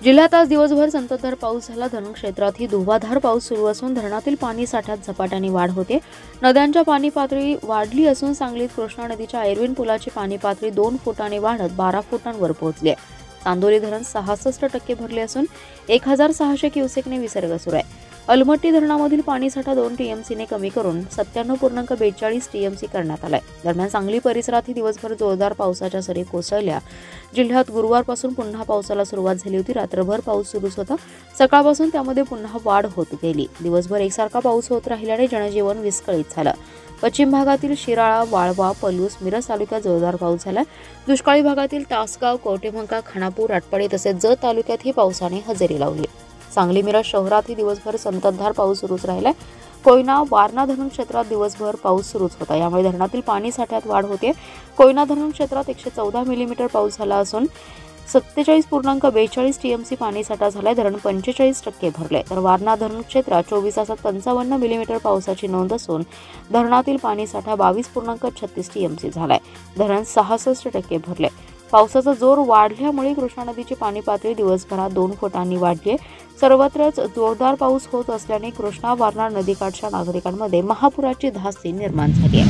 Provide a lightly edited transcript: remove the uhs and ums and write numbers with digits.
जिल्ह्यात आज दिवसभर संततधार पाऊस झाला। धरण क्षेत्रातही धोवाधार पाऊस सुरू असून धरणातील पाणी साठ्यात झपाट्याने वाढ होते। नद्यांच्या पाणी पातळी वाढली असून सांगलीत कृष्णा नदीच्या ऐरवीन पुलाची पाणी पातळी 2 फुटांनी वाढत 12 फुटांवर पोहोचली आहे। चांदोली धरण 66% भरले असून 1600 क्युसेकने विसर्ग सुरू आहे। अलमट्टी धरणामधील पाणीसाठा 2 टीएमसीने कमी करून 97.42 टीएमसी करण्यात आलाय। दरम्यान सांगली परिसरातही दिवसभर जोरदार पावसाच्या सरी कोसळल्या। जिल्ह्यात गुरुवारपासून पुन्हा पावसाला सुरुवात झाली होती। रात्रभर पाऊस सुरूच होता। सकाळपासून त्यामध्ये पुन्हा वाढ होत गेली। दिवसभर एकसारखा पाऊस होत राहिल्याने जनजीवन विस्कळीत झालं। पश्चिम भागातील शिराळा, वाळवा, पलूस, मिरज तालुक्यात जोरदार पाऊस झाला। दुष्काळी भागातील तासगाव, कवटेमंका, खानापूर, राटपाडी तसेच जत तालुक्यातही पावसाने हजेरी लावली। सांगली मिरज शहरातही दिवसभर संततधार पाऊस सुरूच राहिलाय। कोयना, वारणा धरण क्षेत्रात दिवसभर पाऊस सुरूच होता। यामुळे धरणातील पाणी साठ्यात वाढ होते। कोयना धरण क्षेत्रात 114 मिलीमीटर पाऊस झाला असून 47.42 टीएमसी पाणीसाठा झालाय। धरण 45% भरले तर वारणा धरण क्षेत्रात 24 तासात 55 मिलीमीटर पावसाची नोंद असून धरणातील पाणीसाठा 22.36 टीएमसी झालाय। धरण 66% भरले। पावसाचा जोर वाढल्यामुळे कृष्णा नदीची पाणी पातळी दिवसभरात 2 फुटांनी वाढली आहे। सर्वत्रच जोरदार पाऊस होत असल्याने कृष्णा वारणा नदीकाठच्या नागरिकांमध्ये महापुराची धास्ती निर्माण झाली आहे।